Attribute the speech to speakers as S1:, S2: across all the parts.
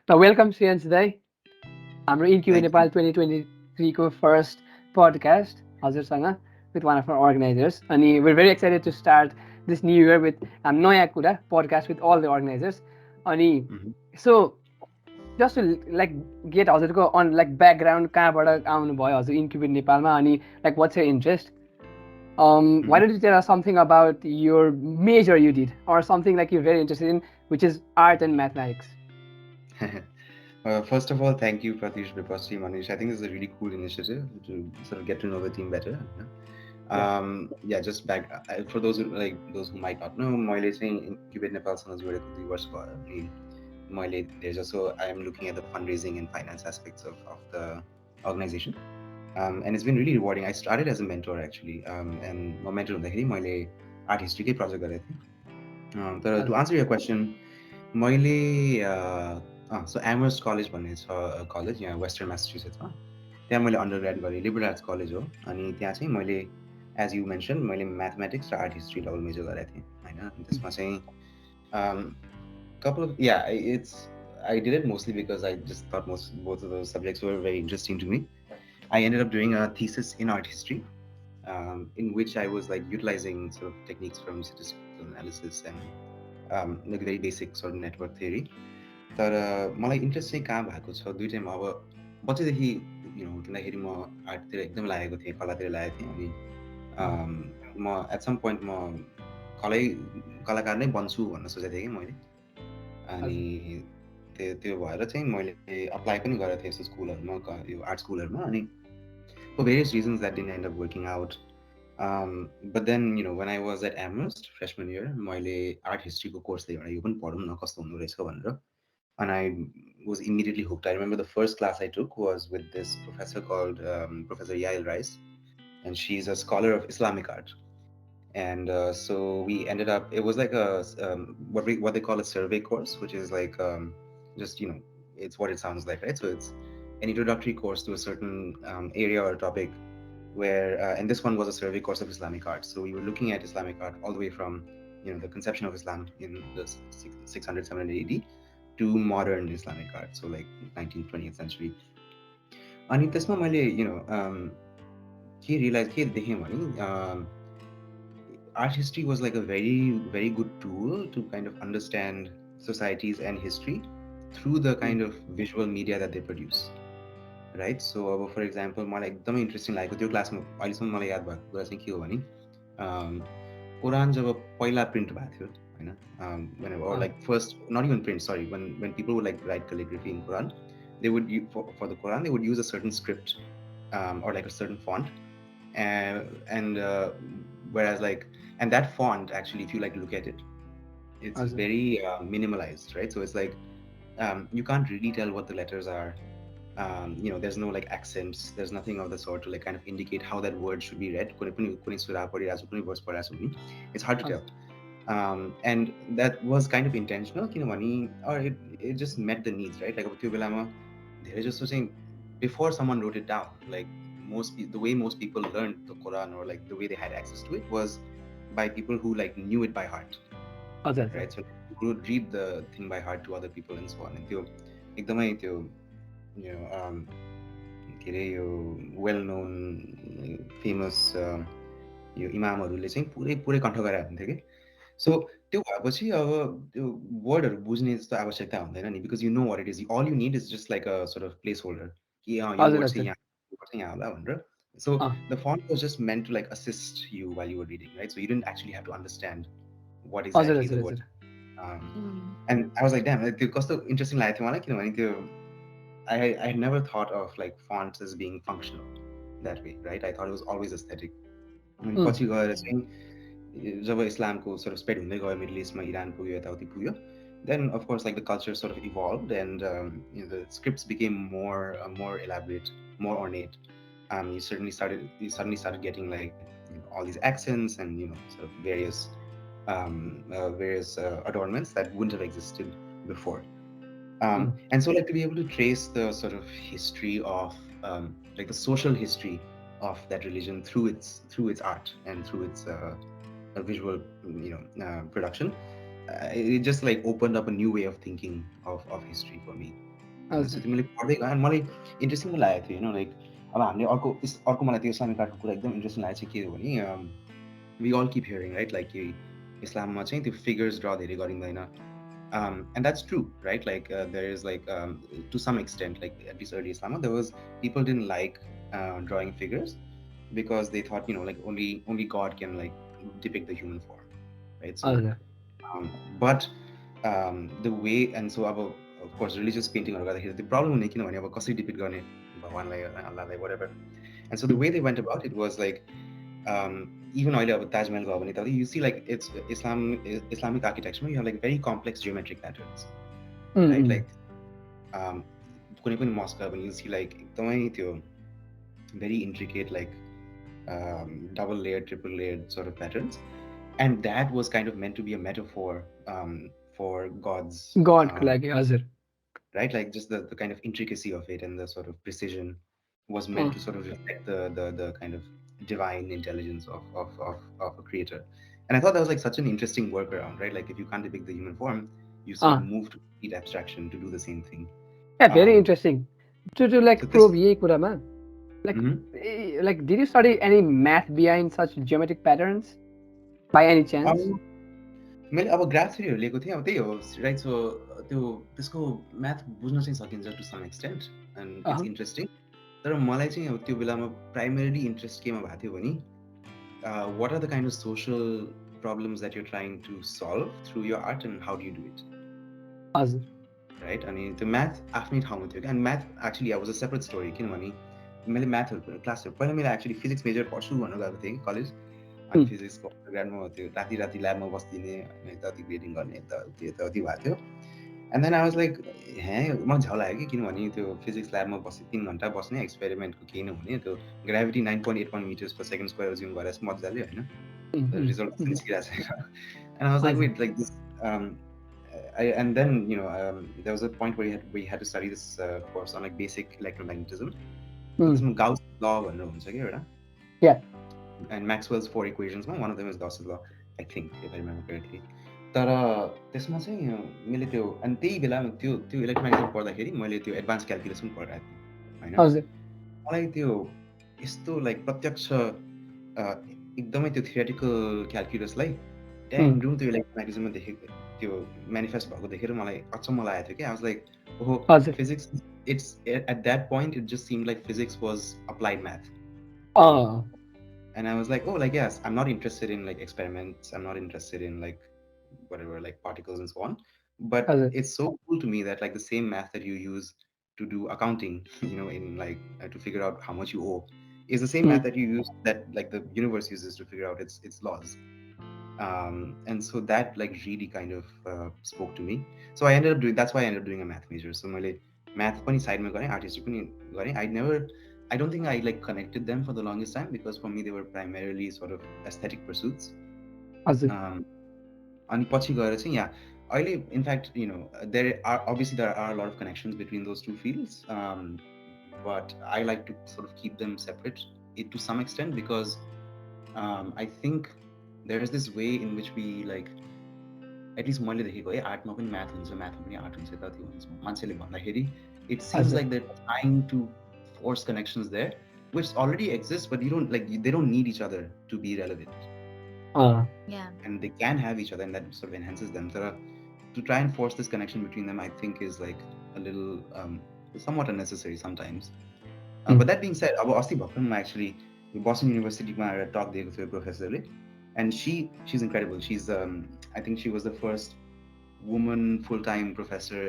S1: Welcome Shreeansh Dai. हाम्रो Incubate
S2: Thank
S1: Nepal
S2: you.
S1: 2023 को first podcast हजुरसँग with one of our organizers. अनि we're very excited to start this new year with नयाँ कुरा podcast with all the organizers. अनि
S2: Mhm.
S1: so just to like get हजुरको on like background कहाँबाट आउनुभयो हजुर Incubate नेपालमा अनि like what's your interest? Why
S2: Mhm.
S1: don't you tell us something about your major you did or something like you're very interested in, which is art and mathematics?
S2: First of all, thank you, Pratish, Vipasri, Manish. I think this is a really cool initiative to sort of get to know the team better.
S1: Yeah.
S2: Yeah, just back for those who might not know, मैले चाहिँ Incubate Nepalसँग जोडेको 2 वर्ष भयो अनि मैले there's also I am looking at the fundraising and finance aspects of the organization. And it's been really rewarding. I started as a mentor actually, and my mentor हुँदाखेरि मैले art history कै project गरेको थिएँ. तर to
S1: हजुर
S2: answer your question, मैले सो Amherst College भन्ने छ कलेज यहाँ वेस्टर्न म्यासाचुसेट्समा त्यहाँ मैले अन्डर ग्रेड गरेँ लिबरल आर्ट्स कलेज हो अनि त्यहाँ चाहिँ मैले एज यु मेन्सन मैले म्याथमेटिक्स र आर्ट हिस्ट्री डबल मेजर गरेको थिएँ होइन अनि त्यसमा चाहिँ couple of yeah it's I did it mostly because I just thought both of those subjects were very interesting to me. I ended up doing a thesis in art history, in which I was like utilizing sort of techniques from statistical analysis and like very basic sort of network theory. तर मलाई interest चाहिँ कहाँ भएको छ दुइटैमा अब बच्चैदेखि हुँदाखेरि म आर्टतिर एकदम लागेको थिएँ कलातिर लागेको थिएँ अनि म एट सम पोइन्ट म कलै कलाकार नै बन्छु भन्न सोचेको थिएँ कि मैले अनि
S1: हजुर
S2: त्यो भएर चाहिँ मैले अप्लाई पनि गरेको थिएँ यस्तो स्कुलहरूमा यो आर्ट स्कुलहरूमा अनि for various reasons that didn't end up working out. But then, when I was at Amherst freshman year, मैले art history को course थियो एउटा यो पनि पढौँ न कस्तो हुँदो रहेछ भनेर. And I was immediately hooked. I remember the first class I took was with this professor called Professor Yael Rice, and she's a scholar of Islamic art. And so we ended up. It was like a what they call a survey course, which is like just it's what it sounds like, right? So it's an introductory course to a certain area or topic. Where and this one was a survey course of Islamic art. So we were looking at Islamic art all the way from the conception of Islam in the 600 700 AD to modern Islamic art, so like 19th 20th century. अनि त्यसमा मैले के realise के देखेँ भने art history was like a very very good tool to kind of understand societies and history through the kind of visual media that they produce, right? So for example मलाई एकदमै interesting लागेको त्यो क्लासमा अहिलेसम्म मलाई याद भएको कुरा चाहिँ के हो भने कुरान जब पहिला प्रिन्ट भएको थियो होइन or like first not even print, sorry, when people would like write calligraphy in Quran, they would for the Quran they would use a certain script, or like a certain font, and whereas like and that font actually if you like look at it, it's
S1: हजुर
S2: very minimalized, right? So it's like you can't really tell what the letters are. There's no like accents, there's nothing of the sort to like kind of indicate how that word should be read. It's hard to tell. And that was kind of intentional, or it just met the needs, right? Like त्यो बेलामा धेरै जस्तो चाहिँ before someone wrote it down, like the way most people learned the Quran or like the way they had access to it was by people who like knew it by heart,
S1: हजुर हजुर
S2: right? So people would read the thing by heart to other people and so on. And त्यो एकदमै त्यो you know के अरे यो well known famous यो इमामहरूले चाहिँ पुरै पुरै कण्ठ गराएको हुन्थ्यो कि सो त्यो भएपछि अब त्यो वर्डहरू बुझ्ने जस्तो आवश्यकता हुँदैन नि because you know what it is all you need is just like a sort of place holder कि यो
S1: हजुर
S2: वर्ड चाहिँ
S1: हजुर
S2: यहाँ यो वर्ड चाहिँ यहाँ होला भनेर so
S1: uh
S2: the font was just meant to like assist you while you were reading right so you didn't actually have to understand what
S1: हजुर
S2: एक्ज्याक्टली
S1: हजुर
S2: द
S1: हजुर
S2: word and I was like damn त्यो कस्तो interesting लागेको थियो मलाई किनभने त्यो I had never thought of like fonts as being functional that way, right? I thought it was always aesthetic. अनि पछि गएर चाहिँ जब इस्लामको sort of spread हुँदै गयो मिडल इस्टमा इरान पुग्यो यताउति पुग्यो then of course like the culture sort of evolved and the scripts became more elaborate, more ornate. You suddenly started getting like all these accents and sort of various adornments that wouldn't have existed before. And so like to be able to trace the sort of history of like the social history of that religion through its art and through its visual production, it just like opened up a new way of thinking of history for me.
S1: हजुर
S2: सो त्यो मैले पढ्दै गएँ अनि मलाई interesting पनि लागेको थियो लाइक अब हामीले अर्को मलाई त्यो इस्लामिक आर्टको कुरा एकदम इन्ट्रेस्टिङ लागेको चाहिँ के हो भने we all keep hearing right like कि इस्लाममा चाहिँ त्यो फिगर्स ड्र धेरै गरिँदैन and that's true right like there is like to some extent like at least early Islam there was people didn't like drawing figures because they thought like only God can like depict the human form right so
S1: हजुर
S2: um, but the way and so अब of course religious paintingहरू गर्दाखेरि त्यो problem हुने किनभने अब कसरी depict गर्ने भगवान्लाई अल्लाहलाई whatever and so the way they went about it was like even अहिले अब ताजमहल गयो भने तपाईँ you see like it's Islamic architecture you have like very complex geometric patterns right like um, कुनै पनि mosque गयो भने you see like एकदमै त्यो very intricate like double layered triple layered sort of patterns and that was kind of meant to be a metaphor for God's
S1: गडको लागि हजुर
S2: right like just the kind of intricacy of it and the sort of precision was meant to sort of reflect the kind of divine intelligence of a creator and I thought that was like such an interesting workaround right like if you can't depict the human form you sort of move to complete abstraction to do the same thing
S1: Yeah, very interesting. To like
S2: so
S1: prove
S2: this
S1: यही कुरामा like
S2: Mhm.
S1: like did you study any math behind such geometric patterns by any chance?
S2: मैले अब graph थ्योरीहरू लिएको थिएँ अब त्यही हो right so त्यो त्यसको म्याथ बुझ्न चाहिँ सकिन्छ to some extent and it's interesting तर मलाई चाहिँ अब त्यो बेलामा प्राइमेरली इन्ट्रेस्ट केमा भएको थियो भने what are the kind of social problems that you're trying to solve through your art and how do you do it
S1: हजुर
S2: राइट अनि त्यो म्याथ आफ्नै ठाउँमा थियो क्या अनि म्याथ एक्चुली अब वाज अ सेपरेट स्टोरी किनभने मैले म्याथहरू क्लासहरू पहिला मैले एक्चुली फिजिक्स मेजर पढ्छु भनेर गएको थिएँ कि कलेज अनि फिजिक्सको ग्राडमा त्यो राति राति ल्याबमा बस्दिने अनि यताउति ग्रेडिङ गर्ने यताउति यताउति भएको थियो and then I was like hey मलाई झ्याउ लाग्यो कि किनभने त्यो फिजिक्स ल्याबमा बस्यो 3 घन्टा बस्ने एक्सपेरिमेन्टको केही नहुने त्यो gravity 9.81 metres per second square zoom गरेर मजाले होइन रिजल्ट निस्किरहेको छैन and I was like wait like this and then there was a point where we had to study this course on like basic electromagnetism. त्यसमा Gauss law भनेर हुन्छ कि एउटा
S1: yeah
S2: and Maxwell's four equations one of them is Gauss's law I think if I remember correctly तर त्यसमा चाहिँ मैले त्यो अनि त्यही बेलामा त्यो इलेक्ट्रोम्याग्नेटिजम पढ्दाखेरि मैले त्यो एडभान्स क्यालकुलस पनि पढिरहेको थिएँ होइन मलाई त्यो यस्तो लाइक प्रत्यक्ष एकदमै त्यो थियोरिटिकल क्यालकुलसलाई ट्याङ रुम त्यो इलेक्ट्रोम्याग्नेटिजममा देखेको त्यो मेनिफेस्ट भएको देखेर मलाई अचम्म लागेको थियो कि आई वाज लाइक ओहो physics it's at that point it just SIM like physics was applied math and I was like, oh, like, yes, I'm not interested in like experiments. I'm not interested in like whatever, like particles and so on. But it's so cool to me that like the same math that you use to do accounting, in like to figure out how much you owe, is the same math that you use that like the universe uses to figure out its laws. And so that like really kind of spoke to me. So that's why I ended up doing a math major. So my math pani side mein gare, artistry pani gare. I don't think I like connected them for the longest time because for me they were primarily sort of aesthetic pursuits. And पछि गएर चाहिँ अहिले in fact there are a lot of connections between those two fields, but I like to sort of keep them separate to some extent because I think there is this way in which we like at least मैले देखेको है आर्टमा पनि math हुन्छ म्याथमा पनि art हुन्छ यताउति हुन्छ मान्छेले भन्दाखेरि it seems like they're trying to force connections there which already exist but you don't like they don't need each other to be relevant and they can have each other and that sort of enhances them so to try and force this connection between them I think is like a little somewhat unnecessary sometimes but that being said अब अस्ति भर्खर म actually Boston Universityमा एउटा talk दिएको थियो professorले and she's incredible she's I think she was the first woman full-time professor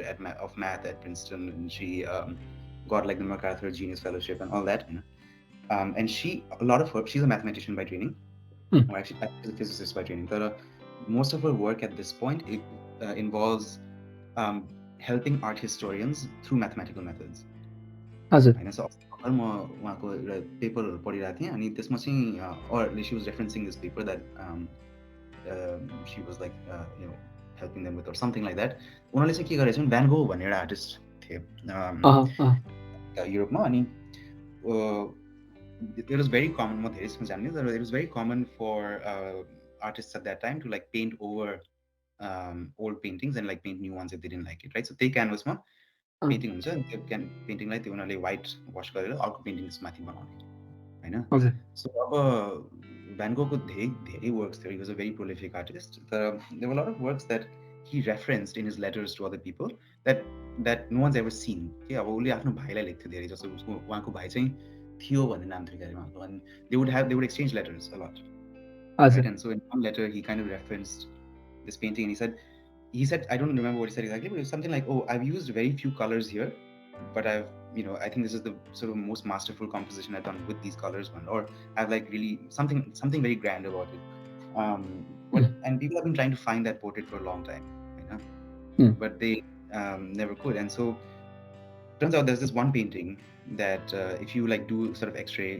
S2: of math at Princeton and she got like the MacArthur Genius Fellowship and all that and she's a mathematician by training or actually she's a physicist by training but most of her work at this point involves helping art historians through mathematical methods होइन so म उहाँको एउटा पेपरहरू पढिरहेको थिएँ अनि त्यसमा चाहिँ or she was referencing this paper that she was like helping them with or something like that उनीहरूले चाहिँ के गरेको छ भ्यान गो भन्ने एउटा आर्टिस्ट थिए युरोपमा अनि it was very common म धेरै जान्ने तर it was very common for artists at that time to like paint over old paintings and like paint new ones if they didn't like it right so त्यही क्यानभसमा painting हुन्छ नि त्यो पेन्टिङलाई त्यो उनीहरूले वाइट वास गरेर अर्को पेन्टिङ त्यसमाथि बनाउने होइन
S1: हजुर
S2: सो अब भ्यानगोको धेरै धेरै वर्क्स थियो he was a very prolific artist तर there were lot of works that he referenced in his letters to other people that no one's ever seen के अब उसले आफ्नो भाइलाई लेख्थ्यो धेरै जस्तो उसको उहाँको भाइ चाहिँ थियो भन्ने नाम थियो क्या उहाँको अनि they would exchange letters a lot
S1: हजुर
S2: right and so in one letter he kind of referenced this painting and he said I don't remember what he said exactly but it was something like oh I've used very few colors here but I've I think this is the sort of most masterful composition I've done with these colors one or I've like really something very grand about it and people have been trying to find that portrait for a long time you know but they never could and so turns out there's this one painting that if you like do sort of x-ray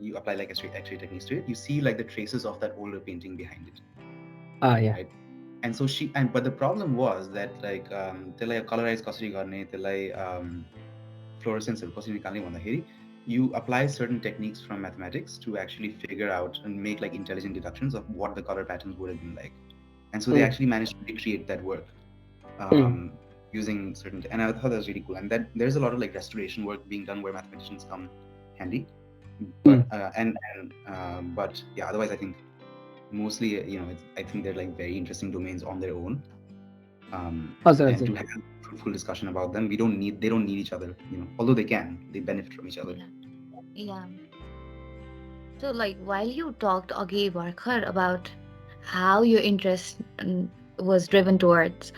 S2: you apply like x-ray techniques to it you see like the traces of that older painting behind it
S1: या
S2: right and so but the problem was that like त्यसलाई colorize कसरी गर्ने त्यसलाई fluorescence कसरी निकाल्ने भन्दाखेरि you apply certain techniques from mathematics to actually figure out and make like intelligent deductions of what the color patterns would have been like and so they actually managed to recreate that work using certain and I thought that was really cool and that there's a lot of like restoration work being done where mathematicians come handy but but yeah otherwise I think mostly I think they're like very interesting domains on their own
S1: हजुर
S2: and
S1: हजुर
S2: to have fruitful discussion about them they don't need each other although they benefit from each other
S3: Yeah. So, like, while you talked, Agi Barkar, about how your interest was driven towards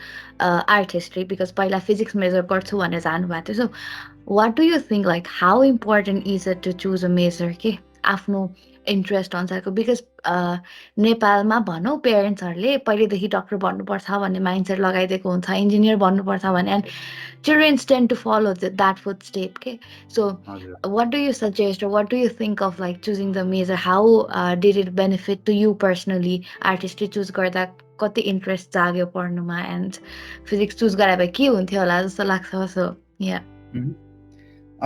S3: art history, because पहिला physics major गर्छु भनेर जानुभएको थियो. So, what do you think, like, how important is it to choose a major के आफ्नो interest अनुसारको because नेपालमा भनौँ पेरेन्ट्सहरूले पहिलेदेखि डक्टर बन्नुपर्छ भन्ने माइन्डसेट लगाइदिएको हुन्छ इन्जिनियर बन्नुपर्छ भने end children tend to follow that footstep okay so what do you suggest or what do you think of like choosing the major how did it benefit to you personally artistry choose गर्दा कति interest जाग्यो पढ्नुमा end physics choose गरे भए के हुन्थ्यो होला जस्तो लाग्छ सो या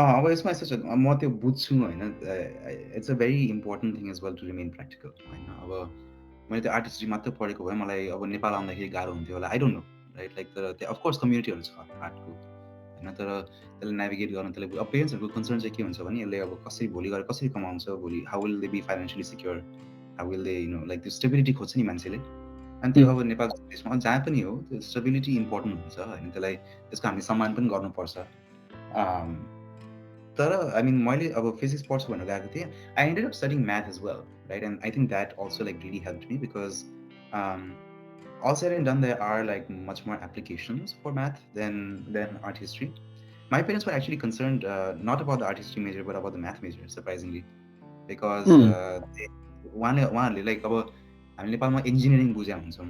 S2: अब यसमा यस्तो छ म त्यो बुझ्छु होइन it's a very important thing as well to remain practical होइन अब मैले त्यो आर्ट हिस्ट्री मात्रै पढेको भए मलाई अब नेपाल आउँदाखेरि गाह्रो हुन्थ्यो होला I don't know right like तर त्यो अफकोर्स कम्युनिटीहरू छ आर्टको होइन तर त्यसलाई नेभिगेट गर्न त्यसले अब पेरेन्ट्सहरूको कन्सर्न चाहिँ के हुन्छ भने यसले अब कसरी भोलि गएर कसरी कमाउँछ भोलि how will they B financially secure how will they like त्यो स्टेबिलिटी खोज्छ नि मान्छेले अनि त्यो अब नेपाल जस्तो देशमा जहाँ पनि हो त्यो स्टेबिलिटी इम्पोर्टेन्ट हुन्छ होइन त्यसलाई त्यसको हामीले सम्मान पनि गर्नुपर्छ तर आई मिन मैले अब फिजिक्स पढ्छु भनेर गएको थिएँ I ended up studying math as well right and I think that also like really help me because all said and done, there are like much more applications for math than art history. My parents were actually concerned not about the art history major, but about the math major, surprisingly, because उहाँहरूले like अब हामी नेपालमा engineering बुझ्या हुन्छौँ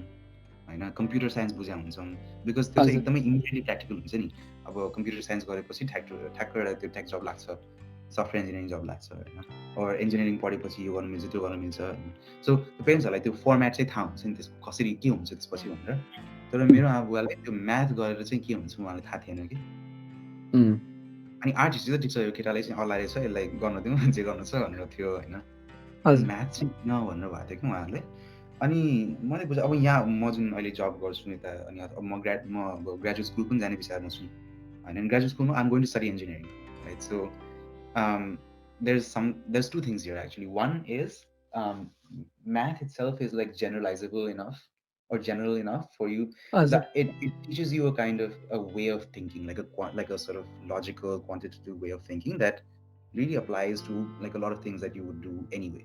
S2: होइन computer science बुझ्या हुन्छौँ because त्यो चाहिँ एकदमै इमिडिएटली प्र्याक्टिकल हुन्छ नि अब कम्प्युटर साइन्स गरेपछि ठ्याक्क एउटा त्यो ट्याक जब लाग्छ सफ्टवेयर इन्जिनियरिङ जब लाग्छ होइन अर इन्जिनियरिङ पढेपछि यो गर्नु मिल्छ त्यो गर्नु मिल्छ होइन सो त्यो पेरेन्ट्सहरूलाई त्यो फर्मेट चाहिँ थाहा हुन्छ नि त्यसको कसरी के हुन्छ त्यसपछि भनेर तर मेरो बुवाले त्यो म्याथ गरेर चाहिँ के हुन्छ उहाँलाई थाहा थिएन कि अनि आर्ट हिस्ट्री त ठिक छ यो केटाले चाहिँ अल्लाएर छ यसलाई गर्न दिउँ जे गर्नु छ भनेर थियो होइन म्याथ चाहिँ किन भनेर भएको थियो कि उहाँहरूले अनि मैले बुझेँ अब यहाँ म जुन अहिले जब गर्छु यता अनि अब म ग्रेजुएट स्कुल पनि जाने विचारमा छु होइन ग्रेजुएट स्कुलमा I'm going to study engineering right so there's two things here actually. One is math itself is like generalizable enough or general enough for you that it teaches you a kind of a way of thinking, like a sort of logical quantitative way of thinking that really applies to like a lot of things that you would do anyway.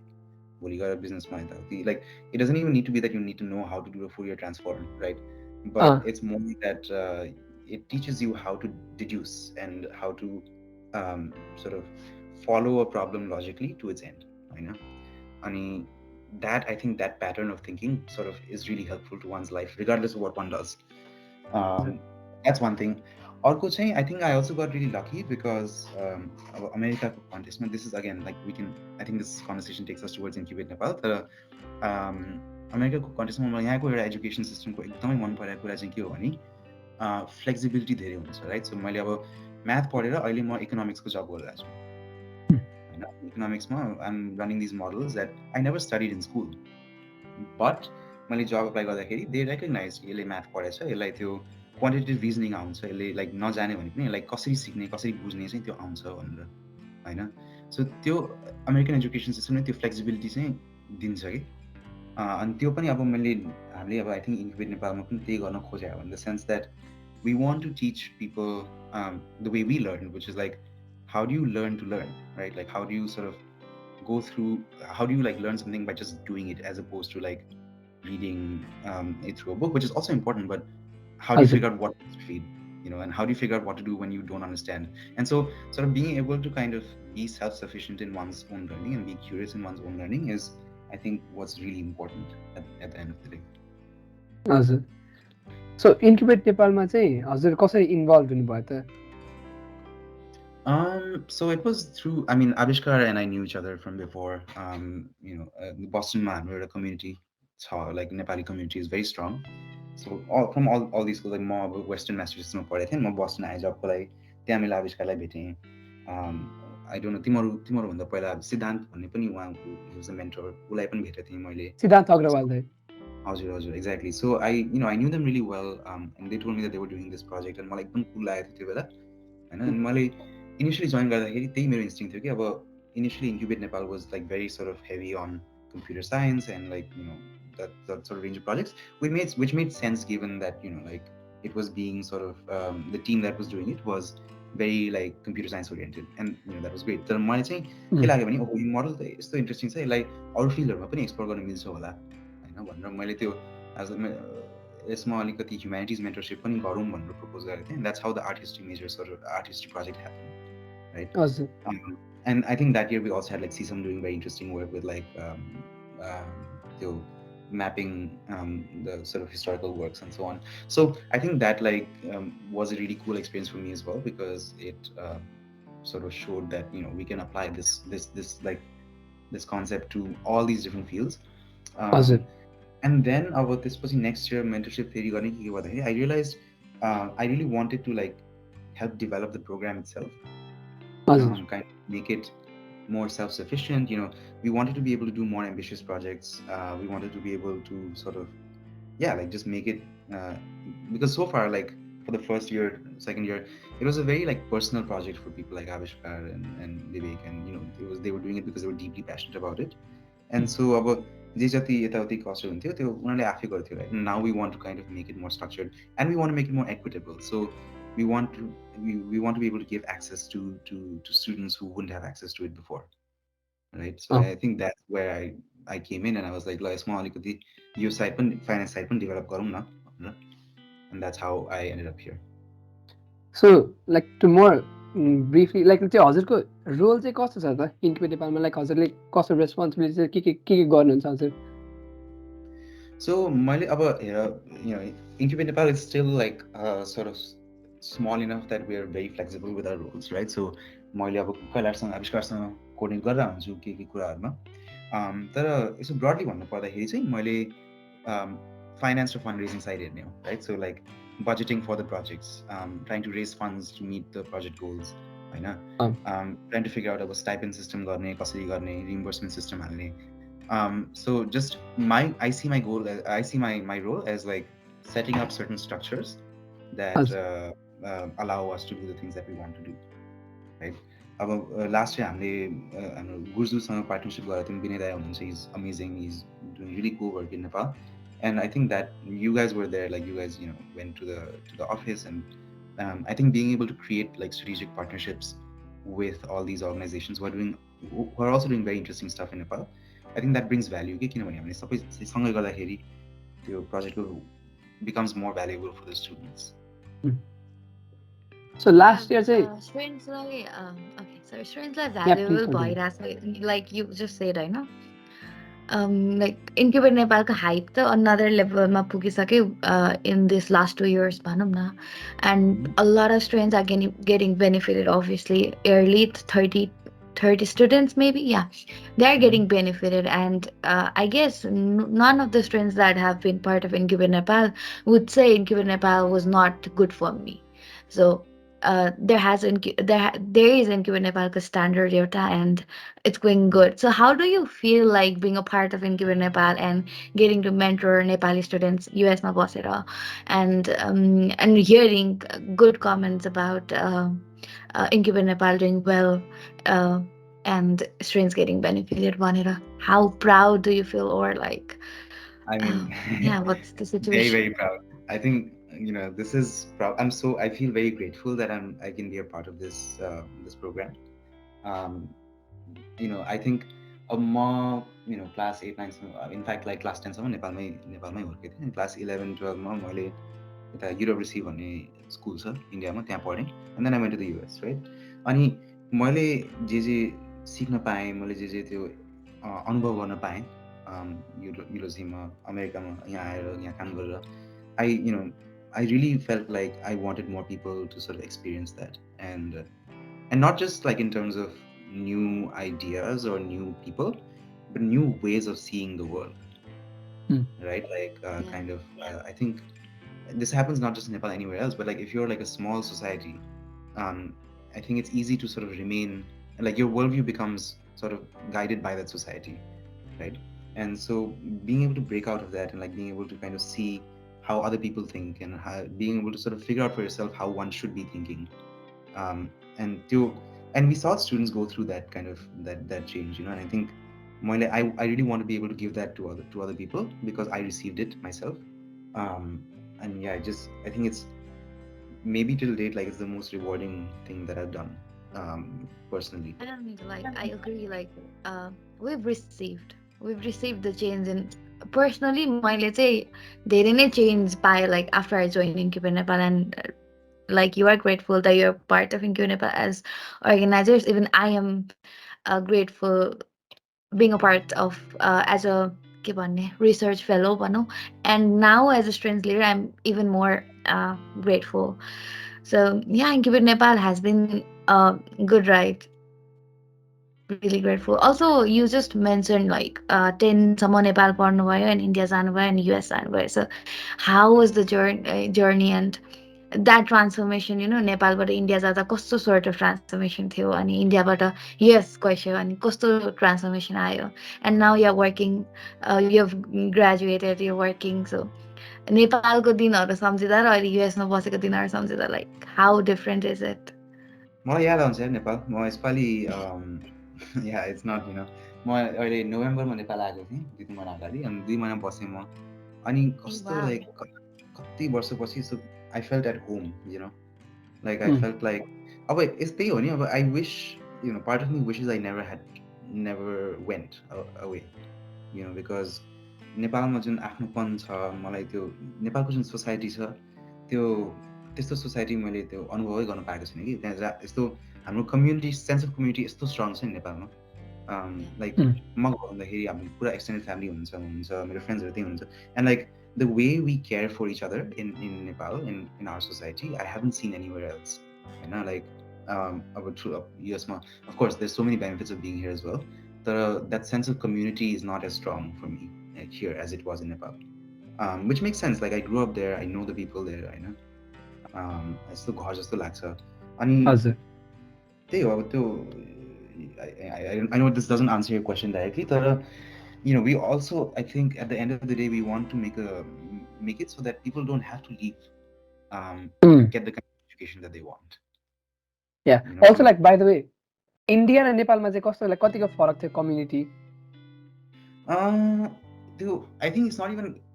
S2: Well, you got a business mind like it doesn't even need to be that you need to know how to do a Fourier transform, right? But it's more that it teaches you how to deduce and how to sort of follow a problem logically to its end, you know. And that I think that pattern of thinking sort of is really helpful to one's life, regardless of what one does. That's one thing. Orko chain, I think I also got really lucky because America contest. This is again like I think this conversation takes us towards Incubate Nepal. America contest ma यहाँको एउटा education सिस्टमको एकदमै मन परेको कुरा चाहिँ के हो भने फ्लेक्सिबिलिटी धेरै हुन्छ राइट सो मैले अब म्याथ पढेर अहिले म इकोनोमिक्सको जब गरिरहेको छु इकोनोमिक्समा I'm running these models that I never studied in school but मैले जब एप्लाई गर्दाखेरि दे रेकगनाइज यसले म्याथ पढेछ यसलाई त्यो क्वान्टिटेटिभ रिजनिङ आउँछ यसले लाइक नजाने भने पनि लाइक कसरी सिक्ने कसरी बुझ्ने चाहिँ त्यो आउँछ भनेर होइन सो त्यो अमेरिकन एजुकेसन सिस्टमले त्यो फ्लेक्सिबिलिटी चाहिँ दिन्छ कि अनि त्यो पनि अब हामीले अब आई थिङ्क इन्क्युबेट नेपालमा पनि त्यही गर्न खोज्यो in the sense that we want to teach people the way we learn, which is like, how do you learn to learn, right? Like, how do you sort of go through, how do you like learn something by just doing it as opposed to like reading it through a book, which is also important, but how do you
S1: हजुर
S2: figure out what to read, and how do you figure out what to do when you don't understand? And so sort of being able to kind of be self-sufficient in one's own learning and be curious in one's own learning is, I think, what's really important at the end of the day.
S1: हजुर सो incubate नेपालमा चाहिँ हजुर कसरी involve हुनुभयो त
S2: So it was through, I mean, Avishkar and I knew each other from before. The Boston man, we're a community, like Nepali community is very strong. So from all these schools, like more Western Massachusetts, I think more Boston I job like त्यहाँ मैले आविष्कारलाई भेटेँ. I don't know, तिम्रो भन्दा पहिला सिद्धान्त भन्ने पनि उहाँ he was a mentor, उसलाई पनि भेटेको थिएँ मैले.
S1: सिद्धान्त अग्रवाल दाइ
S2: हजुर exactly. So I knew them really well, and they told me that they were doing this project, and मलाई एकदम cool लागेको थियो त्यो बेला होइन. अनि मैले इनिसियली जोइन गर्दाखेरि त्यही मेरो इन्स्टिङ थियो कि अब initially incubate Nepal was like very sort of heavy on computer science and like that sort of range of projects, which made sense given that like it was being sort of the team that was doing it was very like computer science oriented, and that was great. तर मलाई चाहिँ के लाग्यो भने यो model त यस्तो interesting छ, यसलाई अरू फिल्डहरूमा पनि एक्सप्लोर गर्न मिल्छ होला होइन भनेर मैले त्यो यसमा अलिकति ह्युम्यानिटिज मेन्टरसिप पनि गरौँ भनेर प्रपोज गरेको थिएँ. That's how the art history major sort of art history project happen, right? And I think that year we also had like CSUM doing very interesting work with like mapping the sort of historical works and so on. So I think that like was a really cool experience for me as well, because it sort of showed that we can apply this like this concept to all these different fields. And then about this was next year mentorship theory garne ke गर्दाखेरि I realized I really wanted to like help develop the program itself, kind of make it more self-sufficient. We wanted to be able to do more ambitious projects. We wanted to be able to sort of like just make it because so far like for the first year, second year, it was a very like personal project for people like Avishkar and Vivek, and they were doing it because they were deeply passionate about it. And so about जे जति यताउति cost हुन्थ्यो त्यो उनीहरूले आफै गर्थ्यो, right? Now we want to kind of make it more structured and we want to make it more equitable. So we want to be able to give access to students who wouldn't have access to it before, right? So I think that's where I came in, and I was like, ल यसमा अलिकति यो side पनि finance side पनि develop गरौँ न भनेर, and that's how I ended up here.
S1: So like to more briefly like चाहिँ हजुरको रोल चाहिँ कस्तो छ त इन्क्युबेट नेपालमा, लाइक हजुरले कस्तो रेस्पोन्सिबिलिटी चाहिँ के गर्नुहुन्छ हजुर?
S2: So मैले अब हेर Incubate Nepal is still like sort of small enough that we are very flexible with our roles, right? So मैले अब कैलाशसँग आविष्कारसँग कोर्डिनेट गरेर हुन्छु के कुराहरूमा, तर यसो ब्रडली भन्नु पर्दाखेरि चाहिँ मैले फाइनेन्स र फन्ड रेजिङ साइड हेर्ने हो, right? So like budgeting for the projects, trying to raise funds to meet the project goals, trying to figure out about stipend system गर्ने कसरी गर्ने, reimbursement system हाल्ने. So just I see my role as like setting up certain structures that allow us to do the things that we want to do, right? अब last year हामीले गुर्जुसँग partnership गरेको थियौँ. विनय दाइ हुनुहुन्छ, he's amazing, he's doing really cool work in Nepal. And I think that you guys were there, like you guys, went to the office, and I think being able to create like strategic partnerships with all these organizations who are also doing very interesting stuff in Nepal, I think that brings value. किनभने हामीले सबै सँगै गर्दाखेरि त्यो project becomes more valuable for the students.
S1: So last year चाहिँ
S3: Shreeanshलाई Shreeanshलाई valuable भइरहेछ, like you just said, होइन? Like Incubate Nepalको hype त another levelमा पुगिसक्यो in this last 2 years भनौँ न, and a lot of students are getting benefited. Obviously early 30 students maybe, they are getting benefited, and I guess none of the students that have been part of Incubate Nepal would say Incubate Nepal was not good for me. So there is Incubate Nepal standard Yota, and it's going good. So how do you feel like being a part of Incubate Nepal and getting to mentor Nepali students US ma basera, and hearing good comments about Incubate Nepal doing well, uh, and students getting benefited vanera? How proud do you feel, or like,
S2: I mean,
S3: yeah, what's the
S2: very,
S3: situation?
S2: very proud. I think, this is proud. I feel very grateful that I can be a part of this program. Um, I think a more, class 8 9 in fact like class 10 सम्म नेपालमै हुर्केको थिएँ. Class 11 12मा मैले यता university भन्ने school छ इन्डियामा, त्यहाँ पढेँ. And then I went to the US, right? अनि मैले जे सिक्न पाएँ, मैले जे त्यो अनुभव गर्न पाएँ युनिभर्सिटीमा, अमेरिकामा यहाँ आएर यहाँ काम गरेर, I you know I really felt like I wanted more people to sort of experience that, and not just like in terms of new ideas or new people, but new ways of seeing the world,
S1: Mm.
S2: right? Like
S3: Yeah.
S2: kind of I think this happens not just in Nepal, anywhere else, but like if you're like a small society, um, I think it's easy to sort of remain, like your worldview becomes sort of guided by that society, right? And so being able to break out of that and like being able to kind of see how other people think, and being able to sort of figure out for yourself how one should be thinking, um, and to and we saw students go through that kind of that change, and I think I really want to be able to give that to other people because I received it myself. um, and yeah, I think it's maybe till date like it's the most rewarding thing that I've done, personally.
S3: I don't mean to like, I agree, like, we've received the change, and personally मैले चाहिँ धेरै नै change पाएँ, like after I joined Incubate Nepal, and like you are grateful that you're part of Incubate Nepal as organizers. Even I am grateful being a part of, as a के भन्ने research fellow भनौँ, and now as a student leader I'm even more grateful. So yeah, Incubate Nepal has been a good ride. Really grateful. Also, you just mentioned like 10 सम्म Nepal पढ्नुभयो and India जानुभयो and US जानुभयो. So how was the journey and that transformation, नेपालबाट India जाँदा कस्तो sort of transformation थियो, अनि इन्डियाबाट US गइसक्यो अनि कस्तो transformation आयो, and now you're working, you've graduated, you're working. So नेपालको दिनहरू सम्झिँदा र अहिले US मा बसेको दिनहरू सम्झिँदा, like how different is it?
S2: मलाई याद आउँछ यार नेपाल. म यसपालि या इट्स नट म अहिले नोभेम्बरमा नेपाल आएको थिएँ 2 महिना अगाडि, अनि 2 महिना बसेँ म. अनि
S3: ए
S2: कस्तो
S3: वाह.
S2: लाइक कति वर्षपछि so I felt at home, like I
S1: Mm.
S2: Felt like अब यस्तै हो नि. अब I wish, part of me wishes I never went away, because नेपालमा जुन आफ्नोपन छ, मलाई त्यो नेपालको जुन सोसाइटी छ, त्यो त्यस्तो सोसाइटी मैले त्यो अनुभवै गर्न पाएको छैन कि. त्यहाँ यस्तो हाम्रो कम्युनिटी, सेन्स अफ कम्युनिटी यस्तो स्ट्रङ छ नि नेपालमा. Like
S1: Mm.
S2: म भन्दाखेरि हाम्रो पुरा एक्सटेन्डेड फ्यामिली हुनुहुन्छ, मेरो फ्रेन्ड्सहरू त्यही हुनुहुन्छ, and like the way we care for each other in Nepal, in our society, I haven't seen anywhere else, होइन? लाइक अब थ्रु युएसमा of course there so many benefits of being here as well, तर that sense of community is not as strong for me here as it was in Nepal, which makes sense. Like I grew up there, I know the people there, होइन? यस्तो घर जस्तो लाग्छ. अनि
S1: हजुर.
S2: त्यही हो अब त्यो. I know this doesn't answer your question directly, तर we also, I think at the end of the day, we want to make it so that people don't have to leave, to
S1: Mm.
S2: get the kind of education that they want.
S1: Yeah. Also,
S2: So
S1: like by the way, India र नेपालमा चाहिँ कस्तो, like कतिको फरक थियो community?
S2: I think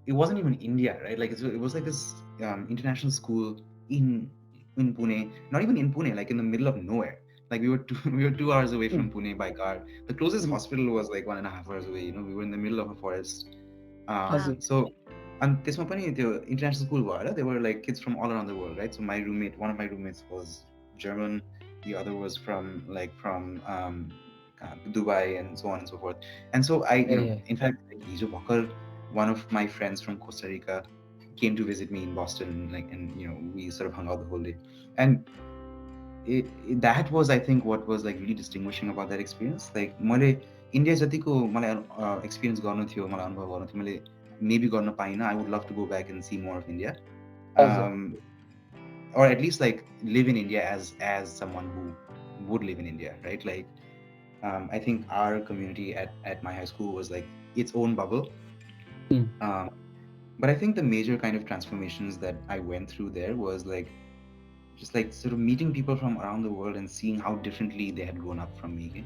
S2: it wasn't even India, right? Like it was like this international school in Pune, not even in Pune, like in the middle of nowhere. Like we were 2 hours away from Pune by car. The closest hospital was like 1.5 hours away. We were in the middle of a forest.
S3: Wow.
S2: So, and त्यसमा पनि त्यो international school भएर there were like kids from all around the world, right? So one of my roommates was German, the other was from Dubai, and so on and so forth. And so
S1: Yeah.
S2: in fact, like, हिजो भर्खर one of my friends from Costa Rica came to visit me in Boston, and we sort of hung out the whole day. And that was, I think, what was like really distinguishing about that experience. Like मैले India जतिको मलाई experience गर्नु थियो, मलाई अनुभव गर्नु थियो, मैले मेबी गर्न पाइनँ. I would love to go back and see more of India.
S1: हजुर.
S2: or at least like live in India as someone who would live in India, right? Like I think our community at my high school was like its own bubble.
S1: Mm.
S2: Um, but I think the major kind of transformations that I went through there was like just like sort of meeting people from around the world and seeing how differently they had grown up from me. Okay?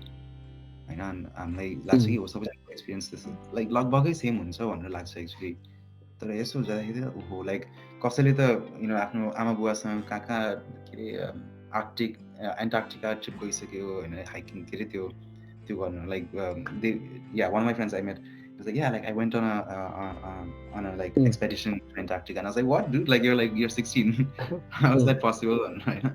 S2: होइन हामीलाई लाग्छ कि
S1: Mm.
S2: हो सबैजनाको experience त्यस्तो like लगभगै same हुन्छ भनेर लाग्छ एक्चुली तर यसो हुँदाखेरि त ओहो लाइक कसैले त आफ्नो आमा बुवासँग कहाँ कहाँ के अरे आर्कटिक एन्टार्क्टिका ट्रिप गइसक्यो होइन हाइकिङ के अरे त्यो त्यो गर्नु like they yeah one my friends I met like yeah like I went on a like
S1: Mm.
S2: expedition to Antarctica and I was like what dude like you're 16 how is
S1: Mm.
S2: that possible and right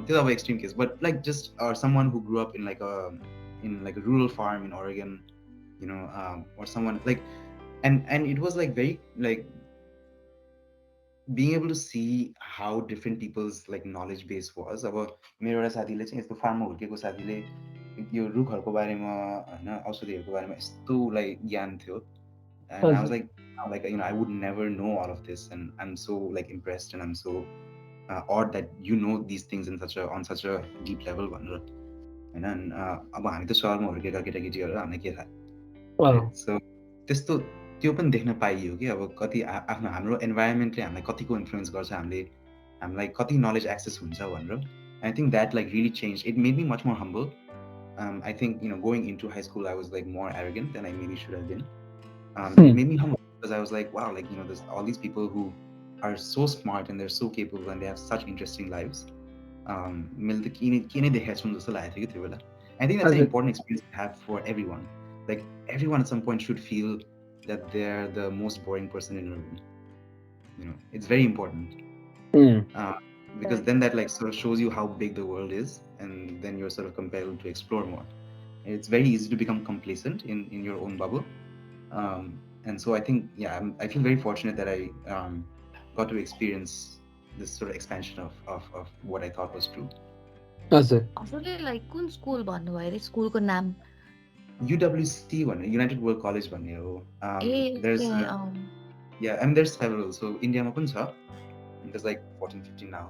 S2: these are extreme case but like just or someone who grew up in like a rural farm in Oregon or someone like and it was like very like being able to see how different people's like knowledge base was अब मेरो एउटा साथीले चाहिँ यस्तो फार्ममा हुर्केको साथीले यो रुखहरूको बारेमा होइन औषधिहरूको बारेमा यस्तो like ज्ञान थियो and I was
S1: हजुर
S2: like I would never know all of this and I'm so like impressed and I'm so odd that you know these things in such a on such a deep level भनेर होइन अब हामी त सहरमा हुर्केका केटाकेटीहरू हामीलाई के थाहा
S1: wow
S2: right so त्यस्तो त्यो पनि देख्न पाइयो कि अब कति आफ्नो हाम्रो इन्भाइरोमेन्टले हामीलाई कतिको इन्फ्लुएन्स गर्छ हामीलाई कति नलेज एक्सेस हुन्छ भनेर आई think that like really change it made me much more humble I think going into high school I was like more arrogant than I maybe should have been. It
S1: Hmm.
S2: made me humble because I was like wow like there's all these people who are so smart and they're so capable and they have such interesting lives. मैले त किन देखाएको छु जस्तो लागेको थियो कि त्यो बेला I think that's an
S1: हजुर
S2: important experience to have for everyone. Like everyone at some point should feel that they're the most boring person in a room. It's very important
S1: Mm.
S2: uh, because
S3: Right.
S2: then that like sort of shows you how big the world is, and then you're sort of compelled to explore more. It's very easy to become complacent in your own bubble, and so I think yeah, I feel very fortunate that I got to experience this sort of expansion of what I thought was true.
S1: हजुर
S3: हजुरले like कुन school भन्नुभयो अरे स्कुलको नाम?
S2: UWC भन्ने United World College भन्ने हो.
S3: ए
S2: There's
S3: okay
S2: yeah, I mean there's several. So India ma पनि छ. There's like 14, 15 now.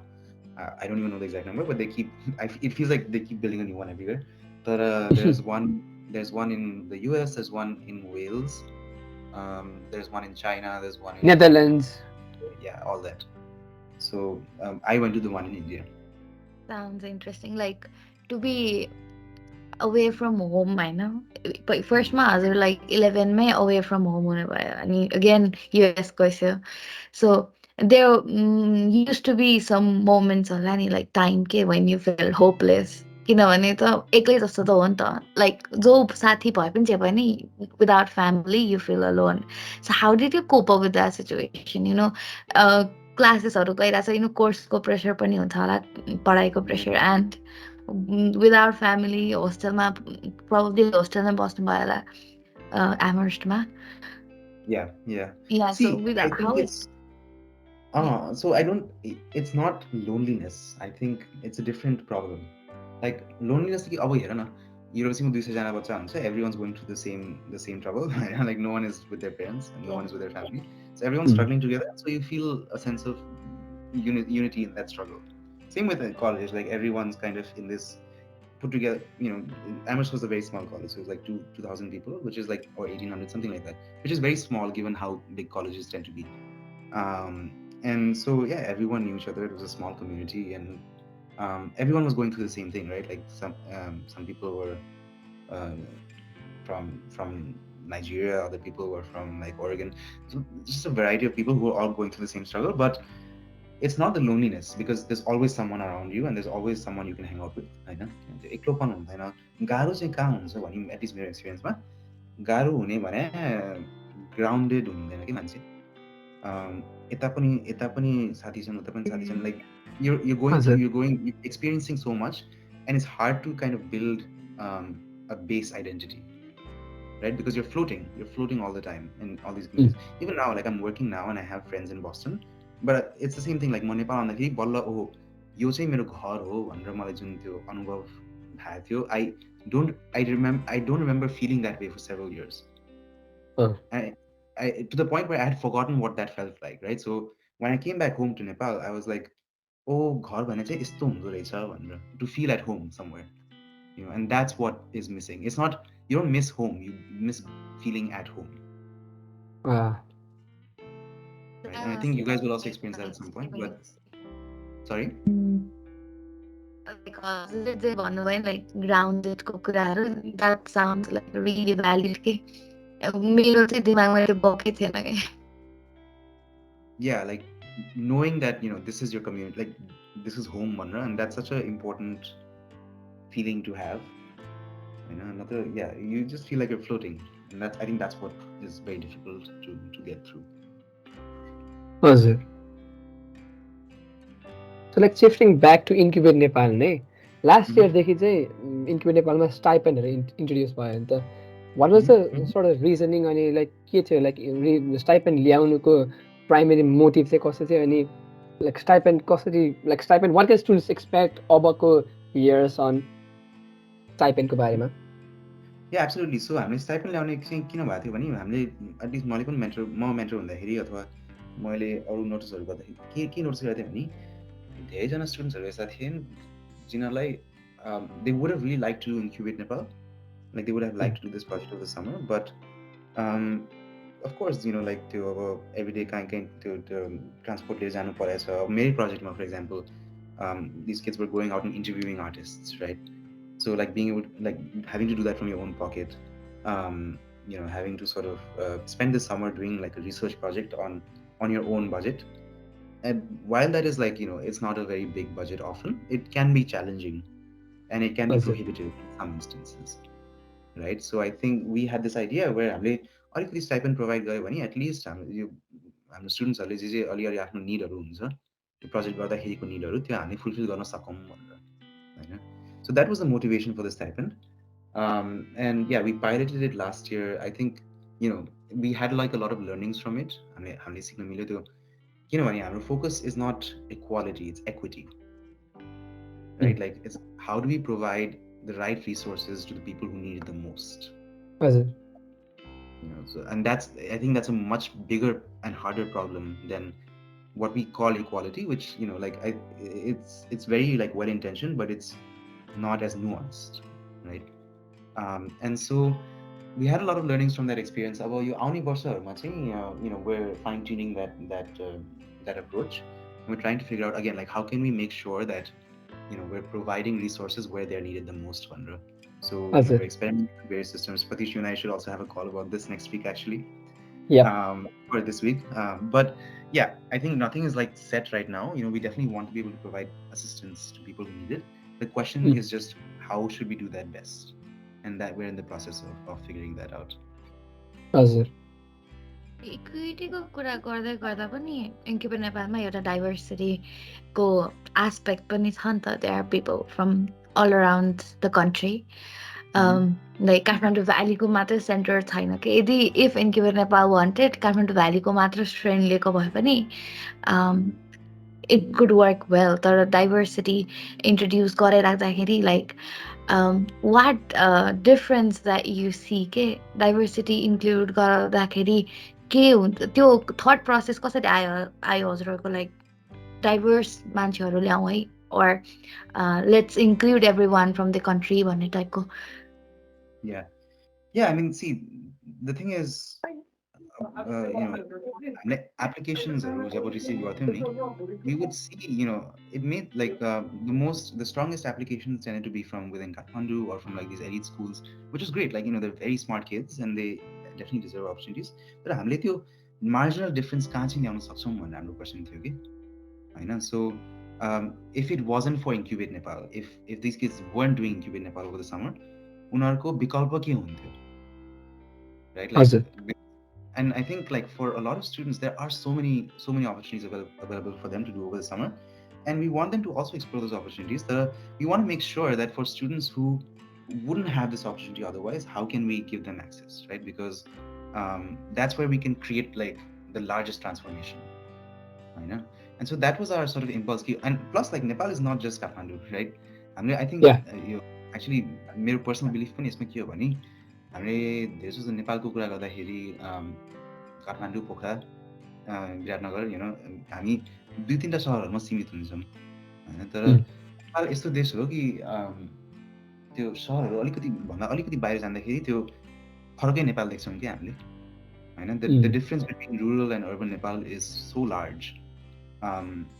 S2: I don't even know the exact number, but they keep. It feels like they keep building a new one everywhere. But there's one in the US. There's one in Wales. There's one in China. There's one in
S1: Netherlands
S2: yeah, all that. So I went to the one in India.
S3: Sounds interesting. Like to be away from home होइन फर्स्टमा हजुर like 11 मै away from home हुने भयो अनि again US गइसक्यो so there used to be some moments होला नि like time के when you feel hopeless किनभने त एक्लै जस्तो त हो नि त like जो साथी भए पनि जे भयो नि without family you feel alone so how did you cope up with that situation क्लासेसहरू गइरहेछ कोर्सको प्रेसर पनि हुन्छ होला पढाइको
S2: Mm.
S3: Pressure and without family hostelमा probably hostelमा बस्नु भयो होला Amherstमा
S2: Yeah, yeah.
S3: yeah so
S2: See, I
S3: without
S2: think
S3: how it
S2: it's
S3: yeah
S2: so I don't. It's not loneliness. I think it's a different problem. Like loneliness कि अब हेर न युरोपीमा 200 जना बच्चा हुन्छ everyone's going through the same trouble like no one is with their parents and no
S3: yeah
S2: one is with their family so everyone's
S1: Mm.
S2: struggling together so you feel a sense of unity in that struggle. Same with college, like everyone's kind of in this put together. Amherst was a very small college, so it was like 2,000 people, which is like or 1,800 something like that, which is very small given how big colleges tend to be. And so yeah, everyone knew each other. It was a small community, and everyone was going through the same thing, right? Like some people were uh, from Nigeria, other people were from like Oregon. So just a variety of people who are all going through the same struggle. But it's not the loneliness because there's always someone around you and there's always someone you can hang out with. होइन त्यो एक्लोपन हुँदैन गाह्रो चाहिँ कहाँ हुन्छ भने at least मेरो एक्सपिरियन्समा गाह्रो हुने भने ग्राउन्डेड हुँदैन कि मान्छे यता पनि साथी छन् उता पनि साथी छन् लाइक you're going through
S1: हजुर
S2: you're experiencing so much and it's hard to kind of build a base identity, right? Because you're floating all the time in all these
S1: Mm.
S2: communities. Even now, like I'm working now and I have friends in Boston, but it's the same thing. Like म नेपाल आउँदाखेरि बल्ल ओहो यो चाहिँ मेरो घर हो भनेर मलाई जुन त्यो अनुभव भएको थियो I don't remember feeling that way for several years.
S1: Oh.
S2: To the point where I had forgotten what that felt like, right? So when I came back home to Nepal, I was like, ओ घर भने चाहिँ यस्तो हुँदो रहेछ भनेर, to feel at home somewhere, and that's what is missing. It's not, you don't miss home, you miss feeling at home,
S1: Ah,
S2: right? And I think you guys will also experience that at some point. But sorry.
S3: Mm. Like हजुरले जे भन्नुभयो नि like ग्राउन्डेडको कुराहरू that sounds like really valid के मेरो चाहिँ दिमागमा त्यो बकै थिएन कि
S2: Yeah, like knowing that this is your community, like this is home, Manra, and that's such an important feeling to have. Another, yeah, you just feel like you're floating, and that's, I think that's what is very difficult to get through.
S1: हजुर. So like shifting back to Incubate Nepal नै last इयरदेखि चाहिँ incubate नेपालमा स्टाइपेन्डहरू introduce भयो नि त. What was the sort of reasoning अनि like के थियो लाइक स्टाइपेन्ड ल्याउनुको प्राइमेरी मोटिभ चाहिँ कस्तो थियो अनि लाइक स्टाइपेन्ड कसरी लाइक स्टाइपेन्ड वाट क्यान स्टुडेन्ट्स एक्सपेक्ट अबको इयर्स अन स्टाइपेन्डको बारेमा?
S2: Yeah, absolutely. So हामीले स्टाइपेन्ड ल्याउने चाहिँ किन भएको थियो भने हामीले एटलिस्ट मैले पनि मेन्टर हुँदाखेरि अथवा मैले अरू नोटिसहरू गर्दाखेरि के नोटिस गरेको थिएँ भने धेरैजना स्टुडेन्ट्सहरू यस्ता थिए जिनीहरूलाई they would have really liked to incubate Nepal, like they would have liked to do this project over the summer, but of course like त्यो अब everyday kind त्यो transport लिएर जानु परेछ. मेरो प्रोजेक्टमा for example these kids were going out and interviewing artists, right? So like being able to, like having to do that from your own pocket, having to sort of spend the summer doing like a research project on your own budget. And while that is like it's not a very big budget, often it can be challenging and it can be prohibitive in some instances, right? So I think we had this idea where हामीले अलिकति stipend provide गर्यो भने at least हाम्रो स्टुडेन्ट्सहरूले जे अलिअलि आफ्नो निडहरू हुन्छ त्यो project गर्दाखेरिको निडहरू त्यो हामीले फुलफिल गर्न सकौँ भनेर, होइन? So that was the motivation for the stipend. And yeah, we piloted it last year. I think we had like a lot of learnings from it. हामीले सिक्न मिल्यो त्यो किनभने हाम्रो focus is not equality, it's equity, right? Like it's how do we provide the right resources to the people who need it the most. So, and that's, I think that's a much bigger and harder problem than what we call equality, which it's very like well intentioned, but it's not as nuanced, right? And so we had a lot of learnings from that experience. About you आउने वर्षहरुमा चाहिँ we're fine tuning that approach, and we're trying to figure out again like how can we make sure that we're providing resources where they're needed the most, Vandra. So we're experimenting with various systems. Patish, you and I should also have a call about this next week, actually.
S1: Yeah.
S2: Or this week. But yeah, I think nothing is like set right now. We definitely want to be able to provide assistance to people who need it. The question is just how should we do that best? And that we're in the process of figuring that out.
S3: इक्विटीको कुरा गर्दै गर्दा पनि incubate नेपालमा एउटा डाइभर्सिटीको aspect पनि छ नि त. There are people from all around the country. Like Kathmandu भ्यालीको मात्रै सेन्टर छैन कि. यदि if incubate Nepal wanted Kathmandu भ्यालीको मात्र स्ट्रेन लिएको भए पनि इट कुड वर्क वेल. तर डाइभर्सिटी इन्ट्रोड्युस गराइराख्दाखेरि like what difference that you see के डाइभर्सिटी इन्क्लुड गर्दाखेरि के हुन्छ त्यो थट प्रोसेस कसरी आयो हजुरहरूको लाइक डाइभर्स मान्छेहरू ल्याउँ है or let's include everyone from the country भन्ने टाइपको?
S2: Yeah, I mean, see, the thing is applications जब receive गर्थ्यौँ नि, we would see it made like the strongest applications tended to be from within Kathmandu or from like these elite schools, which is great. Like they're very smart kids and they definitely deserve opportunities. But हामीले त्यो marginal difference कहाँ चाहिँ ल्याउन सक्छौँ भन्ने हाम्रो question थियो कि, होइन? So if it wasn't for Incubate Nepal, if these kids weren't doing Incubate Nepal over the summer, उनीहरूको विकल्प के हुन्थ्यो, right? Like, and I think like for a lot of students there are so many opportunities available for them to do over the summer, and we want them to also explore those opportunities. We want to make sure that for students who wouldn't have this opportunity otherwise, how can we give them access, right? Because that's where we can create like the largest transformation, I know. And so that was our sort of impulse. And plus, like Nepal is not just Kathmandu, right? I think actually मेरो personal belief पनि यसमा के हो भने हामीले धेरै जस्तो नेपालको कुरा गर्दाखेरि काठमाडौँ, पोखरा, विराटनगर हामी 2-3 सहरहरूमा सीमित हुन्छौँ, होइन। तर
S1: उम्,
S2: नेपाल यस्तो देश हो कि त्यो सहरहरू अलिकति भन्दा अलिकति बाहिर जाँदाखेरि त्यो फरकै नेपाल देख्छौँ कि हामीले होइन। The
S1: um,
S2: difference between rural end urban Nepal is so large.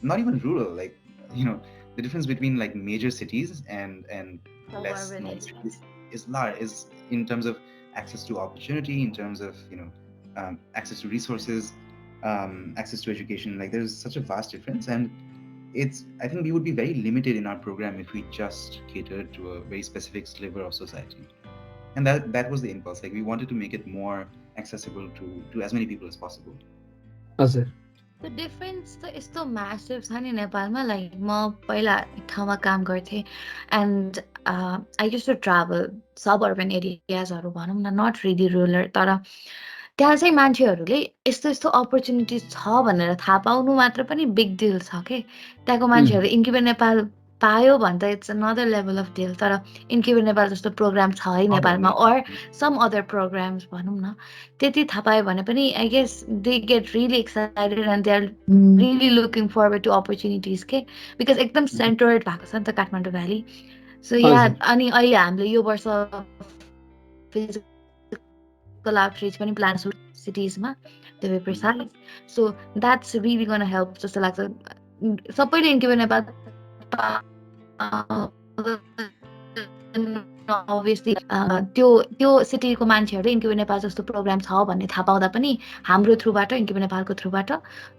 S2: Not even rural, like, you know, the difference between like major cities and less
S3: Suburban
S2: known
S3: areas.
S2: cities is large, is in terms of access to opportunity, in terms of, access to resources, access to education. Like, there's such a vast difference, and I think we would be very limited in our program if we just catered to a very specific sliver of society. And that was the impulse. Like, we wanted to make it more accessible to as many people as possible.
S1: हजुर
S3: The difference त यस्तो massive छ नि नेपालमा like म पहिला एक ठाउँमा काम गर्थेँ and I use to travel suburban एरियाजहरू भनौँ न नट रियली रुरल तर त्यहाँ चाहिँ मान्छेहरूले यस्तो यस्तो अपर्च्युनिटिज छ भनेर थाहा पाउनु मात्र पनि बिग डिल छ कि त्यहाँको
S1: उम्,
S3: मान्छेहरू इन्क्युबेट नेपाल पायो भने त it's another level of deal तर इन्क्युबेट नेपाल जस्तो प्रोग्राम छ है नेपालमा अर सम अदर प्रोग्राम्स भनौँ न त्यति थाहा पायो भने पनि I guess they get really excited and they are really looking forward to opportunities के बिकज एकदम सेन्टर्ड भएको छ नि त काठमाडौँ भ्याली सो या
S1: हजुर
S3: अनि अहिले हामीले यो वर्ष फिजिकल आउटरिच पनि plan cities ma to be precise so that's really going to help जस्तो लाग्छ सबैले इन्क्युबेट नेपाल obviously त्यो सिटीको मान्छेहरू इन्क्युबेट नेपाल जस्तो प्रोग्राम छ भन्ने थाहा पाउँदा पनि हाम्रो थ्रुबाट इन्क्युबेट नेपालको थ्रुबाट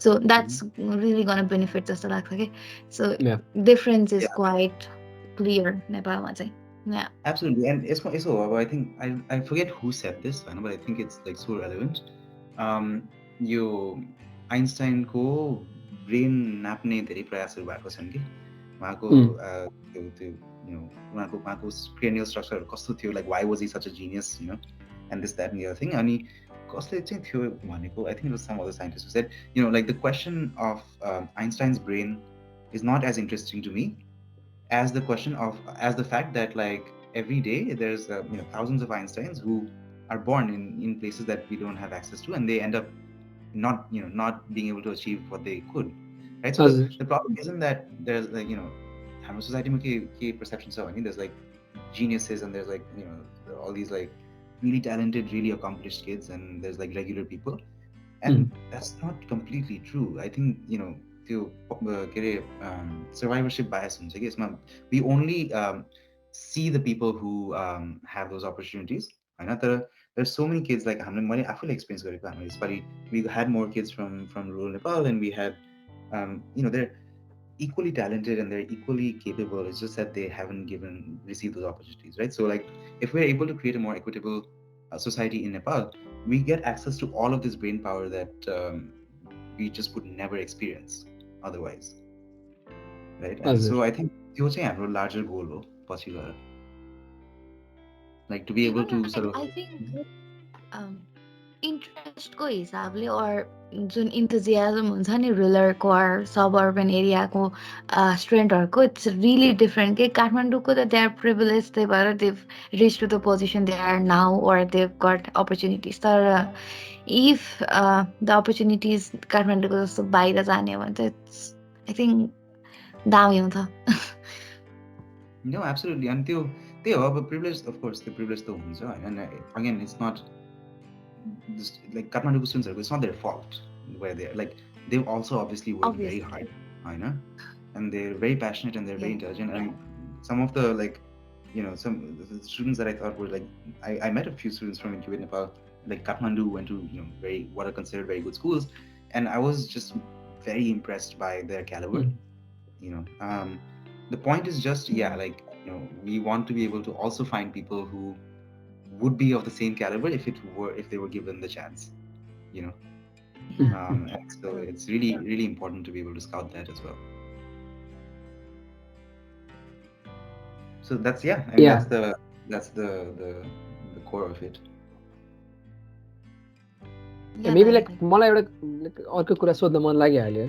S3: so that's really gun benefit जस्तो लाग्छ कि सो
S1: या
S3: डिफरेन्स इज क्वाइट क्लियर नेपालमा चाहिँ Yeah.
S2: Absolutely, and I think I forget who said this, but I think it's like so relevant. यो आइन्स्टाइनको ब्रेन नाप्ने धेरै प्रयासहरू भएको छन् कि उहाँको
S1: उम्,
S2: त्यो उहाँको क्रेनियल स्ट्रक्चरहरू कस्तो थियो, like why was he such a genius, and this that and the other thing. अनि कसले चाहिँ थियो भनेको, I think it was some other scientist who said, like the question of Einstein's brain is not as interesting to me as the fact that, like, every day there's thousands of Einsteins who are born in places that we don't have access to, and they end up not being able to achieve what they could, right? So
S1: हजुर
S2: the problem isn't that there's, like, हाम्रो society में के perception छ भने there's like geniuses and there's like all these like really talented, really accomplished kids, and there's like regular people,
S1: um,
S2: and that's not completely true. I think त्यो के अरे survivorship bias हुन्छ कि यसमा. We only see the people who have those opportunities, होइन. तर there's so many kids, like मैले आफूले एक्सपिरियन्स गरेको, हाम्रो यसपालि we had more kids from rural Nepal, and we had they're equally talented and they're equally capable. It's just that they haven't received those opportunities, right? So, like, if we're able to create a more equitable society in Nepal, we get access to all of this brain power that we just would never experience otherwise, right? And
S1: हजुर
S2: so I think त्यो चाहिँ हाम्रो larger goal हो पछि गएर, like, to be able
S3: Even
S2: to
S3: I,
S2: sort of
S3: I think इन्ट्रेस्टको हिसाबले अर जुन enthusiasm हुन्छ नि रुरलको अर सब अर्बन एरियाको स्टुडेन्टहरूको इट्स रियली डिफरेन्ट कि काठमाडौँको त दे आर प्रिभिलेज त्यही भएर they've reach to the position they are now or they've got opportunities तर इफ द अपर्च्युनिटिज काठमाडौँको जस्तो बाहिर जाने हो भने चाहिँ इट्स आई थिङ्क दामी हुन्छ
S2: no, absolutely. And त्यो हो, अब privilege, of course, the privilege त हुन्छ होइन. And again, it's not just like Kathmandu students, it's not their fault where they're like, they've also obviously worked very hard,
S3: obviously
S2: I know, and they're very passionate and they're very
S3: yeah
S2: intelligent. And some of the, like, some the students that I thought were like, I met a few students from Incubate Nepal, like Kathmandu went to very, what are considered very good schools, and I was just very impressed by their caliber. The point is just, like, we want to be able to also find people who would be of the same caliber if they were given the chance, you know. And so
S3: True.
S2: it's really, really important to be able to scout that as well. So that's, I mean,
S1: या
S2: that's the core of it.
S1: Maybe like मलाई एउटा अर्को कुरा सोध्न मन लागिहाल्यो.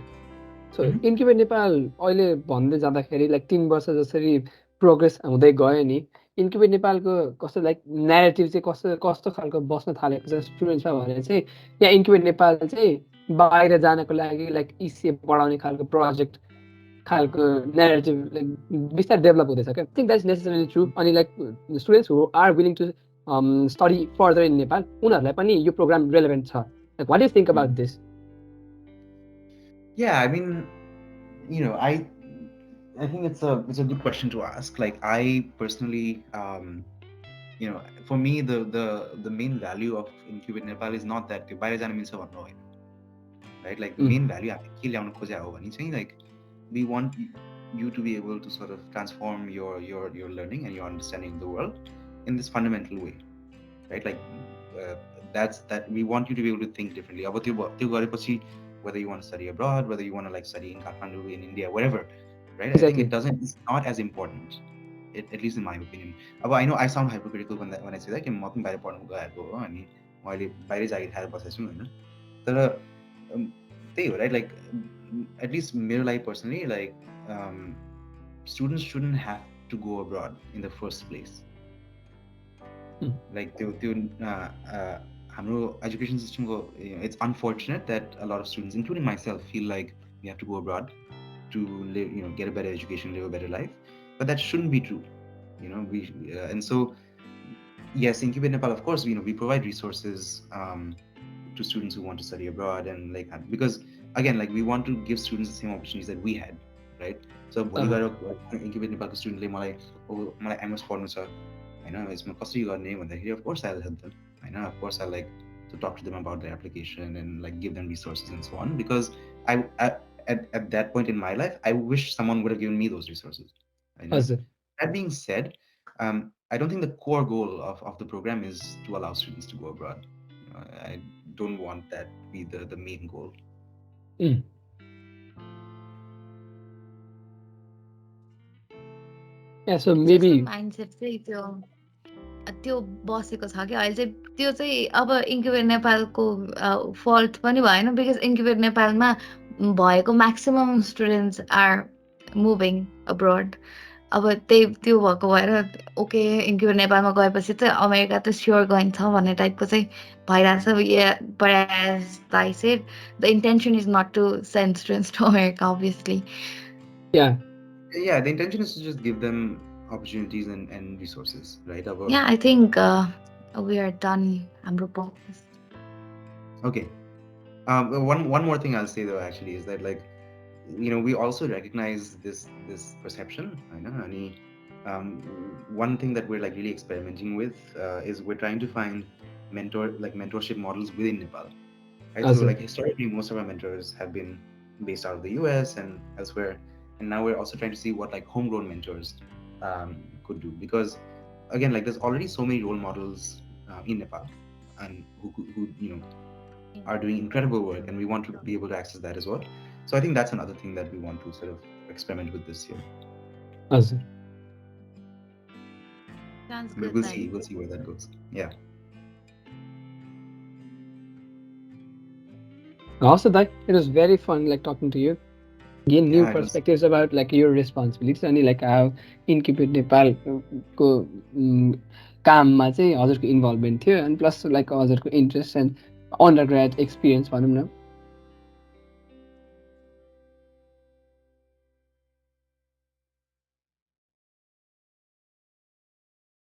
S1: सो incubate Nepal अहिले भन्दै जाँदाखेरि लाइक 3 वर्ष जसरी प्रोग्रेस हुँदै गयो नि, इन्क्युबेट नेपालको कस्तो लाइक न्यारेटिभ चाहिँ कस्तो कस्तो खालको बस्न थालेको छ स्टुडेन्ट्समा भने चाहिँ यहाँ इन्क्युबेट नेपाल चाहिँ बाहिर जानको लागि लाइक इसिए बढाउने खालको प्रोजेक्ट खालको narrative like बिस्तारै डेभलप हुँदैछ क्या थिङ्क द्याट्स नेसेसरली ट्रु अनि like students who are willing to study further in Nepal उनीहरूलाई पनि यो प्रोग्राम रेलेभेन्ट छ like what you think about this
S2: Yeah, I mean, I think it's a good question to ask. Like I personally, for me, the main value of Incubate Nepal is not that the बाहिर जान मिल्छ भन्नु होइन, right? Like the main value हामीले के ल्याउन खोजेको हो भने चाहिँ like we want you to be able to sort of transform your learning and your understanding of the world in this fundamental way, right? Like uh, that we want you to be able to think differently. अब त्यो गरेपछि whether you want to study abroad, whether you want to like study in Kathmandu, in India, whatever, right? I think it's not as important, at least in my opinion. I know I sound hypocritical when I say that, म पनि बाहिर पढ्नु गएको हो अनि मैले बाहिरै जागिर खाएर बसेको छु होइन, तर त्यही हो, right? Like at least मेरो लागि personally, like students shouldn't have to go abroad in the first place. Like हाम्रो education system go, it's unfortunate that a lot of students, including myself, feel like we have to go abroad to live, get a better education, live a better life, but that shouldn't be true. And so yes, Incubate Nepal, of course, we provide resources to students who want to study abroad, and like because again, like we want to give students the same opportunities that we had, right? So Incubate Nepal student ले मलाई Amherst पढ्नु छ हैन, यसमा कसरी गर्ने भन्दाखेरि of course I'll help them. I know, of course, I like to talk to them about their application and like give them resources and so on, because at that point in my life, I wish someone would have given me those resources. I know. That being said, I don't think the core goal of the program is to allow students to go abroad. I don't want that to be the main goal.
S1: Yeah, so maybe
S3: mindset चाहिँ त्यो बसेको छ कि अहिले चाहिँ त्यो चाहिँ अब इन्क्युबेट नेपालको फल्ट पनि भएन बिकज इन्क्युबेट नेपालमा भएको maximum students are moving abroad अब त्यही त्यो भएको भएर ओके इन्क्युबेट नेपालमा गएपछि चाहिँ अमेरिका त स्योर गइन्छ भन्ने टाइपको चाहिँ भइरहेछ but as I said the intention is not to send students to America obviously.
S1: Yeah,
S2: the intention is to just give them opportunities and resources, right?
S3: Yeah, I think we are done. हाम्रो podcast.
S2: Okay. One more thing I'll say though actually is that like we also recognize this perception. I know, one thing that we're like really experimenting with is we're trying to find mentorship models within Nepal. Right? So like historically, most of our mentors have been based out of the US and elsewhere, and now we're also trying to see what like homegrown mentors could do, because again, like there's already so many role models in Nepal, and who are doing incredible work, and we want to be able to access that as well. So I think that's another thing that we want to sort of experiment with this year.
S1: Awesome.
S3: Sounds good.
S2: We'll see where that goes. Yeah.
S1: Also, that it was very fun, like talking to you, gain new perspectives about like your responsibilities and like how Incubate Nepal को काममा चाहिँ हजुरको involvement थियो, and plus like हजुरको interest and undergrad experience भनौँ न